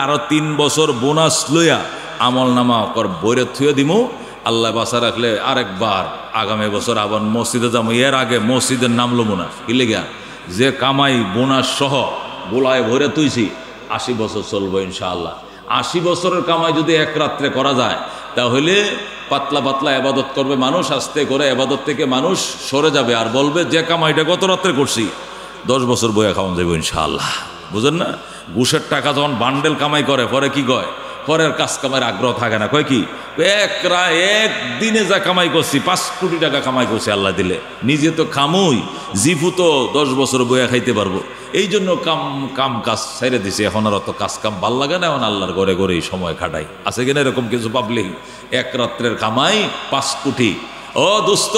আরো 3 বছর বোনাস লইয়া আমল নামা কর বইরে থুয়ে দিমু, আল্লাহ বাসা রাখলে আরেকবার আগামী বছর আবার মসজিদে যাবো। এর আগে মসজিদের নাম লমু না, কি লেগা? যে কামাই বোনাস সহ গোলায় ভরে তুইছি 80 বছর চলবো ইনশাআল্লাহ। 80 বছরের কামাই যদি এক রাত্রে করা যায়, তাহলে পাতলা পাতলা এবাদত করবে মানুষ, আস্তে করে এবাদত থেকে মানুষ সরে যাবে আর বলবে যে কামাইটা গত রাত্রে করছি 10 বছর বইয়া খাওয়ান যাবো ইনশাআল্লাহ। বুঝেন না? ঘুষের টাকা যখন বান্ডেল কামাই করে, পরে কি কয়? পরের কাজ কামাইয়ের আগ্রহ থাকে না, কয় কি একদিনে যা কামাই করছি 5 কোটি টাকা কামাই করছি আল্লাহ দিলে, নিজে তো খামুই, জিফু তো 10 বছর বইয়া খাইতে পারবো। এই জন্য কাম কাজ ছেড়ে দিছে, এখন আর অত কাজ কাম ভাল লাগে না, এখন আল্লাহর ঘরে ঘরেই সময় খাটাই। আছে কিনা এরকম কিছু পাবলিক? এক রাত্রের কামাই 5 কোটি। ও দোস্ত,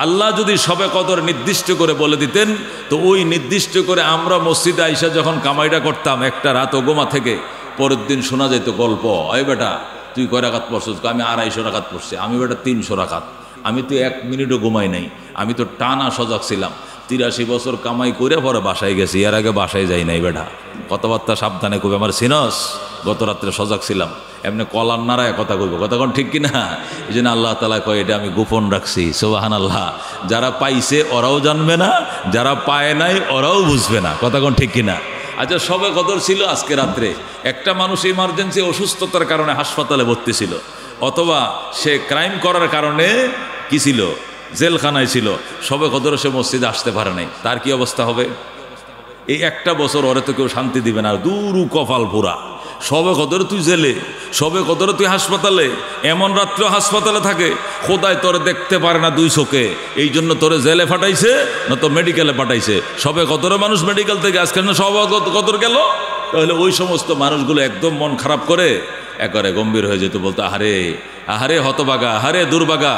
আল্লাহ যদি শবে কদর নির্দিষ্ট করে বলে দিতেন, তো ওই নির্দিষ্ট করে আমরা মসজিদে আইসা যখন কামাইটা করতাম একটা রাত ওগোমা থেকে, পরের দিন শোনা যেত গল্প, এই বেটা তুই কয় রাকাত পড়ছিস? আমি 250 রাকাত পড়ছি। আমি বেটা 300 রাকাত। আমি তো 1 মিনিটও ঘুমাই নাই, আমি তো টানা সজাগ ছিলাম। 83 বছর কামাই করে পরে বাসায় গেছি, এর আগে বাসায় যাই নাই বেটা। কথাবার্তা সাবধানে কবে, আমার সিনস গত রাত্রে সজাগ ছিলাম, এমনি কলার নাড়ায় কথা কইব, কথা কোন ঠিক কিনা? এই জন্য আল্লাহ তাআলা কয় এটা আমি গোপন রাখছি। সুবহানাল্লাহ। যারা পাইছে ওরাও জানবে না, যারা পায় নাই ওরাও বুঝবে না। কথা কোন ঠিক কিনা? আচ্ছা, শবে কদর ছিল আজকে রাত্রে, একটা মানুষ ইমার্জেন্সি অসুস্থতার কারণে হাসপাতালে ভর্তি ছিল, অথবা সে ক্রাইম করার কারণে কি ছিল, জেলখানায় ছিল, শবে কদরে সে মসজিদে আসতে পারে নাই, তার কি অবস্থা হবে? এই একটা বছর ওরে তো কেউ শান্তি দিবে না, দূরু কপাল পুরা। শবে কদরে তুই জেলে, শবে কদরে তুই হাসপাতালে, এমন রাত্রেও হাসপাতালে থাকে, খোদায় তোরে দেখতে পারে না 2 চোখে, এই জন্য তোরে জেলে পাঠাইছে, না তো মেডিকেলে পাঠাইছে। শবে কদরে মানুষ মেডিকেল থেকে আজকে না শবে কদর গেল, তাহলে ওই সমস্ত মানুষগুলো একদম মন খারাপ করে একবারে গম্ভীর হয়ে যেত, বলতো আহারে আহারে হতবাগা, আহারে দুর্বাগা,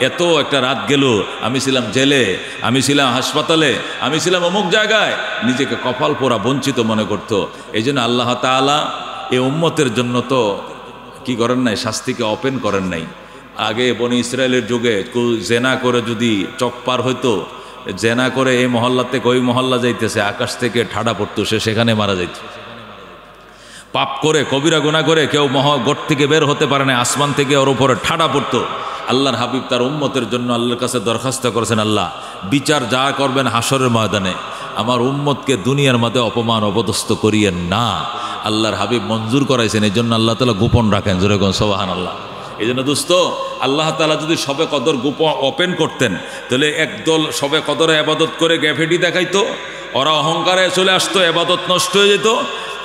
এত একটা রাত গেল, আমি ছিলাম জেলে, আমি ছিলাম হাসপাতালে, আমি ছিলাম অমুক জায়গায়, নিজেকে কপাল পোড়া বঞ্চিত মনে করত। এই জন্য আল্লাহ তাআলা এই উম্মতের জন্য তো কি করেন নাই, শাস্তিকে ওপেন করেন নাই। আগে বনি ইসরায়েলের যুগে জেনা করে যদি চক পার হইতো, জেনা করে এই মহল্লা থেকে ওই মহল্লা যাইতেছে, আকাশ থেকে ঠাডা পড়তো, সে সেখানে মারা যাইত। পাপ করে কবিরা গুনাহ করে কেউ গোট থেকে বের হতে পারে না, আসমান থেকে ওর উপরে ঠাডা পড়তো, আল্লাহর হাবিব তার উম্মতের জন্য আল্লাহর কাছে দরখাস্ত করেছেন, আল্লাহ বিচার যা করবেন হাসরের ময়দানে আমার উম্মতকে দুনিয়ার মধ্যে অপমান অপদস্থ করিয়েন না। আল্লাহর হাবিব মঞ্জুর করাইছেন, এই জন্য আল্লাহ তাআলা গোপন রাখেন। যেরকম সুবহানাল্লাহ। এই জন্য দোস্ত, আল্লাহ তাআলা যদি শবে কদর গোপন ওপেন করতেন তাহলে একদল শবে কদরে ইবাদত করে গ্যাফেটি দেখাইতো, ওরা অহংকারে চলে আসতো, ইবাদত নষ্ট হয়ে যেত।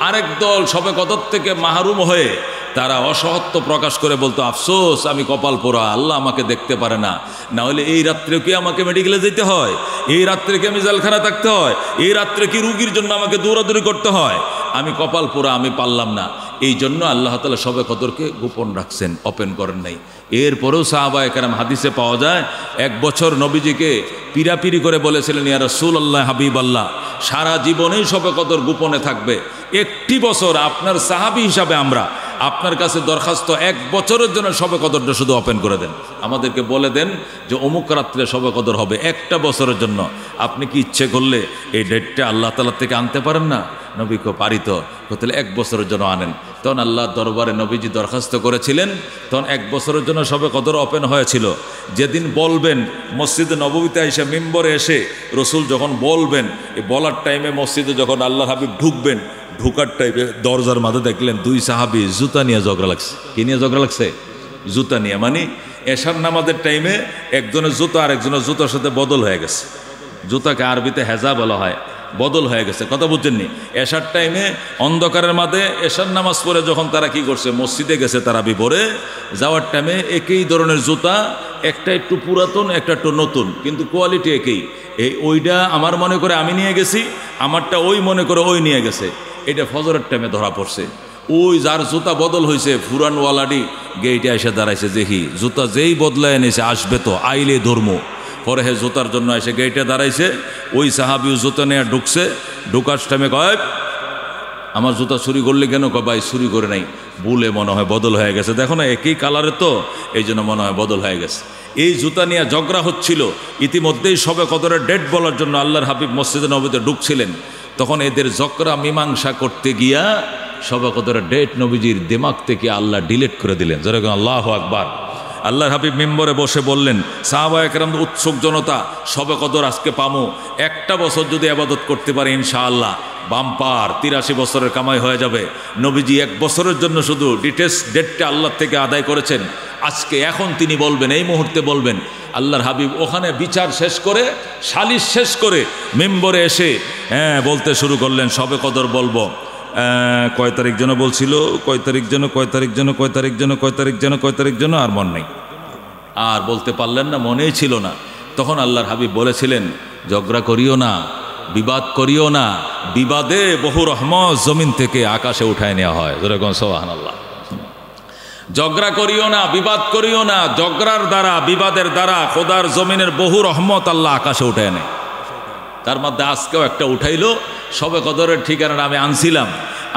আরেক দল শবে কদর থেকে মাহরুম হয়ে তারা অসহত্ব প্রকাশ করে বলতো, আফসোস আমি কপাল পোড়া, আল্লাহ আমাকে দেখতে পারে না, না হলে এই রাত্রে কি আমাকে মেডিকেলে যেতে হয়, এই রাত্রে কি আমি জেলখানা থাকতে হয়, এই রাত্রে কি রুগীর জন্য আমাকে দৌড়াদৌড়ি করতে হয়, আমি কপাল পোড়া, আমি পারলাম না। এই জন্য আল্লাহ তাআলা শবে কদরকে গোপন রাখছেন, ওপেন করেন নাই। এরপরেও সাহাবায়ে কেরাম হাদিসে পাওয়া যায় 1 বছর নবীজিকে পিরাপিরি করে বলেছিলেন, ইয়া রাসূলুল্লাহ, হাবিব আল্লাহ, সারা জীবনেই শবে কদর গোপনে থাকবে, একটি বছর আপনার সাহাবী হিসাবে আমরা আপনার কাছে দরখাস্ত 1 বছরের জন্য শবে কদরটা শুধু ওপেন করে দেন, আমাদেরকে বলে দেন যে অমুক রাত্রে শবে কদর হবে, একটা বছরের জন্য। আপনি কি ইচ্ছে করলে এই ডেটটা আল্লাহ তাআলা থেকে আনতে পারেন না? নবীকে পারিত, তাহলে 1 বছরের জন্য আনেন। তখন আল্লাহ দরবারে নবীজি দরখাস্ত করেছিলেন, তখন 1 বছরের জন্য শবে কদর ওপেন হয়েছিল। যেদিন বলবেন মসজিদে নববীতে এসে মিম্বরে এসে রসুল যখন বলবেন, এই বলার টাইমে মসজিদে যখন আল্লাহ হাবিব ঢুকবেন, ঢুকার টাইমে দরজার মাঝে দেখলেন 2 সাহাবী জুতা নিয়ে ঝগড়া লাগছে। কি নিয়ে ঝগড়া লাগছে? জুতা নিয়ে। মানে এশার নামাজের টাইমে একজনের জুতা আরেকজনের জুতার সাথে বদল হয়ে গেছে। জুতাকে আরবিতে হেজা বলা হয়, বদল হয়ে গেছে। কথা বুঝছেননি? এশার টাইমে অন্ধকারের মাঝে এশার নামাজ পড়ে যখন তারা কি করছে, মসজিদে গেছে তারা বিপরে, যাওয়ার টাইমে একই ধরনের জুতা, একটা একটু পুরাতন একটা একটু নতুন, কিন্তু কোয়ালিটি একই। ওইটা আমার মনে করে আমি নিয়ে গেছি, আমারটা ওই মনে করে ওই নিয়ে গেছে। এটা ফজরের টাইমে ধরা পড়ছে। ওই যার জুতা বদল হয়েছে ফুরানওয়ালাডি গেইটে এসে দাঁড়াইছে, দেখি জুতা যেই বদলায় এনেছে আসবে তো, আইলে ধর্ম। পরে হে জুতার জন্য এসে গেইটে দাঁড়াইছে, ওই সাহাবিও জুতা নিয়ে ঢুকছে। ঢুকার টাইমে কয়, আমার জুতা চুরি করলে কেন? কয় ভাই চুরি করে নাই, ভুলে মনে হয় বদল হয়ে গেছে, দেখো না একই কালারে তো, এই জন্য মনে হয় বদল হয়ে গেছে। এই জুতা নিয়ে ঝগড়া হচ্ছিল। ইতিমধ্যেই শবে কদরের ডেট বলার জন্য আল্লাহর হাবিব মসজিদে নববীতে ঢুকছিলেন। তখন এদের ঝগড়া মীমাংসা করতে গিয়া শবে কদরের ডেট নবীজির দিমাগ থেকে আল্লাহ ডিলিট করে দিলেন। যেরকম আল্লাহু আকবার। আল্লাহর হাবিব মিম্বরে বসে বললেন, সাহাবায়ে কেরাম উৎসুক জনতা, শবে কদর আজকে পামু, একটা বছর যদি ইবাদত করতে পারি ইনশাআল্লাহ বাম্পার 83 বছরের কামাই হয়ে যাবে। নবীজি 1 বছরের জন্য শুধু ডিটেলস ডেটটা আল্লাহ থেকে আদায় করেছেন। আজকে এখন তিনি বলবেন, এই মুহূর্তে বলবেন। আল্লাহর হাবিব ওখানে বিচার শেষ করে, সালিশ শেষ করে মিম্বরে এসে বলতে শুরু করলেন, শবে কদর বলবো। কয় তারিখ যেন বলছিল, কয় তারিখ যেন আর মন নেই, আর বলতে পারলেন না, মনেই ছিল না। তখন আল্লাহর হাবিব বলেছিলেন, ঝগড়া করিও না, বিবাদ করিও না, বিবাদে বহু রহমত জমিন থেকে আকাশে উঠায় নেওয়া হয়। যেরকম সুবহানাল্লাহ। ঝগড়া করিও না, বিবাদ করিও না, ঝগড়ার দ্বারা বিবাদের দ্বারা খোদার জমিনের বহু রহমত আল্লাহ আকাশে উঠায় নেয়। তার মধ্যে আজকেও একটা উঠাইলো। শবে কদরের ঠিকানাটা আমি আনছিলাম,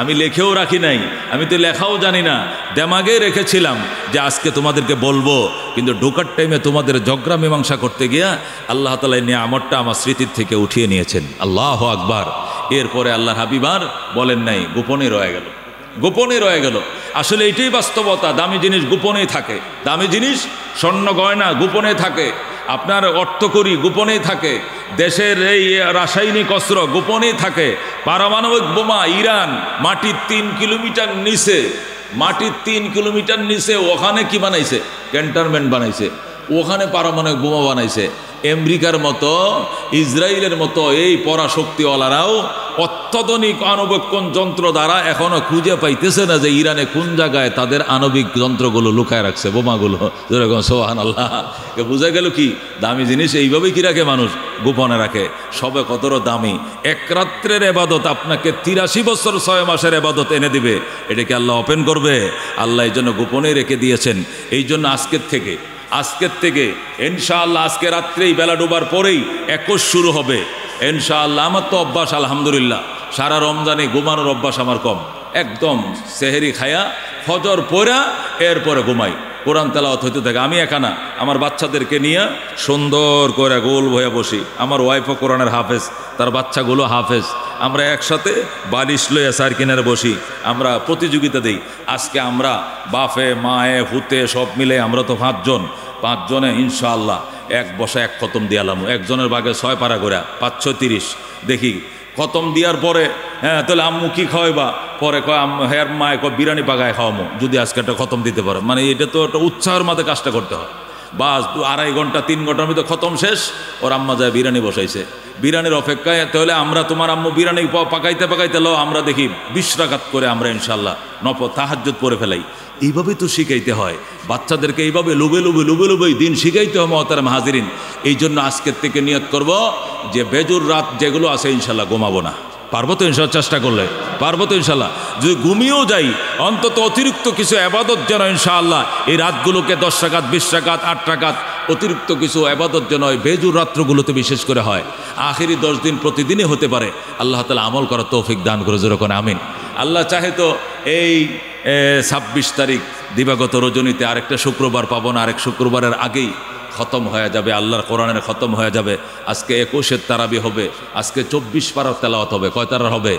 আমি লেখেও রাখি নাই, আমি তো লেখাও জানি না, দেমাগে রেখেছিলাম যে আজকে তোমাদেরকে বলবো, কিন্তু ঢোকার টাইমে তোমাদের ঝগড়া মীমাংসা করতে গিয়া আল্লাহ তাআলা নিয়ামতটা আমার স্মৃতির থেকে উঠিয়ে নিয়েছেন। আল্লাহু আকবার। এরপরে আল্লাহর হাবিব আর বলেন নাই, গোপনে রয়ে গেল, গোপনে রয়ে গেল। আসলে এটাই বাস্তবতা, দামি জিনিস গোপনেই থাকে, দামি জিনিস স্বর্ণ গয়না গোপনে থাকে, আপনার অর্থকড়ি গোপনেই থাকে, দেশের এই রাসায়নিক অস্ত্র গোপনেই থাকে, পারমাণবিক বোমা ইরান মাটির 3 কিলোমিটার নিচে, মাটির 3 কিলোমিটার নিচে ওখানে কি বানাইছে? ক্যান্টনমেন্ট বানাইছে, ওখানে পারমাণবিক বোমা বানাইছে। আমেরিকার মতো, ইসরায়েলের মতো এই পরাশক্তিওয়ালারাও অত্যাধুনিক আণবিক যন্ত্র দ্বারা এখনো খুঁজে পাইতেছে না যে ইরানে কোন জায়গায় তাদের আণবিক যন্ত্রগুলো লুকায় রাখছে, বোমাগুলো। যেরকম সুবহানাল্লাহ। বুঝা গেল কি দামি জিনিস এইভাবেই কি রাখে মানুষ, গোপনে রাখে। শবে কদরও দামি। 1 রাত্রের ইবাদত আপনাকে 83 বছর 6 মাসের ইবাদত এনে দিবে। এটাকে আল্লাহ ওপেন করবে? আল্লাহ এই জন্য গোপনে রেখে দিয়েছেন। এই জন্য আজকের থেকে ইনশাআল্লাহ, আজকে রাত্রেই বেলা ডোবার পরেই 21 শুরু হবে ইনশাআল্লাহ। আমার তো অভ্যাস আলহামদুলিল্লাহ, সারা রমজানে ঘুমানোর অভ্যাস আমার কম, একদম সেহেরি খায়া ফজর পড়া এরপরে ঘুমাই, কোরআন তেলাওয়াত হইতে থাকে। আমি একানা, আমার বাচ্চাদেরকে নিয়ে সুন্দর করে গোল হয়ে বসি। আমার ওয়াইফও কোরআনের হাফেজ, তার বাচ্চাগুলো হাফেজ। আমরা একসাথে বালিশ লইয়া সার কিনারে বসি, আমরা প্রতিযোগিতা দিই। আজকে আমরা বাফে মায়ে হুতে সব মিলে আমরা তো 5 জন, 5 জনে ইনশাআল্লাহ এক বসা এক খতম দিয়ালাম, একজনের বাগে 6 পারা করে 5 6 30 দেখি খতম দিয়ার পরে। হ্যাঁ, তাহলে আম্মু কি খাওয়াইবা? পরে কয় হ্যাঁ মায় কয় বিরিয়ানি পাকায় খাওয়ামো যদি আজকে একটা খতম দিতে পারে। মানে এটা তো একটা উৎসাহের মাঝে কাজটা করতে হয়। বাস 2.5 ঘন্টা 3 ঘন্টার মধ্যে খতম শেষ, ওর আম্মা যায় বিরিয়ানি বসাইছে, বিরিয়ানির অপেক্ষায়। তাহলে আমরা তোমার আম্মু বিরিয়ানি পাকাইতে পাকাইতে লো আমরা দেখি 20 রাকাত করে আমরা ইনশাল্লাহ তাহাজ্জুদ পড়ে ফেলাই। এইভাবে তো শিখাইতে হয় বাচ্চাদেরকে, এইভাবে লুবে লুবে দিন শিখাইতে হয় মহতারাম হাজিরিন। এই জন্য আজকের থেকে নিয়ত করব যে বেজুর রাত যেগুলো আছে ইনশাল্লাহ ঘুমাবো না। পারবো তো ইনশাল্লাহ? চেষ্টা করলে পারবো তো ইনশাল্লাহ? যদি ঘুমিয়েও যাই অন্তত অতিরিক্ত কিছু আবাদত যেন ইনশাআল্লাহ এই রাতগুলোকে 10 রাকাত 20 রাকাত 8 রাকাত অতিরিক্ত কিছু আবাদত যেন ওই বেজুর রাত্রগুলোতে বিশেষ করে হয়। আখেরি 10 দিন প্রতিদিনই হতে পারে। আল্লাহ তাআলা আমল করার তৌফিক দান করে যেরকম আমিন। আল্লাহ চাহে তো এই 26 তারিখ দিবাগত রজনীতে আরেকটা শুক্রবার পাবো না, আরেক শুক্রবারের আগেই খতম হয়ে যাবে, আল্লাহর কোরআনের খতম হয়ে যাবে। আজকে 21 তারাবি হবে, আজকে 24 পারার তেলাওয়াত হবে। কয় তারার হবে?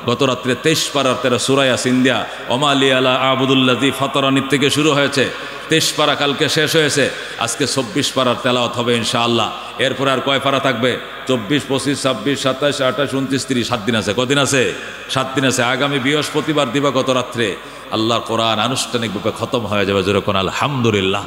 গত রাত্রে 23 পারার 13 সূরা ইয়াসিন দিয়া ওমালি আলা আবুদুল্লাযী ফাতারানির থেকে শুরু হয়েছে, 23 পারা কালকে শেষ হয়েছে, আজকে 24 পারার তেলাওয়াত হবে ইনশাআল্লাহ। এরপরে আর কয় পারা থাকবে? 24 25 26 27 28 29 30, 7 দিন আছে। কদিন আছে? 7 দিন আছে। আগামী বৃহস্পতিবার দিবাগত রাত্রে আল্লাহর কোরআন আনুষ্ঠানিকভাবে খতম হয়ে যাবে যেরকম আলহামদুলিল্লাহ।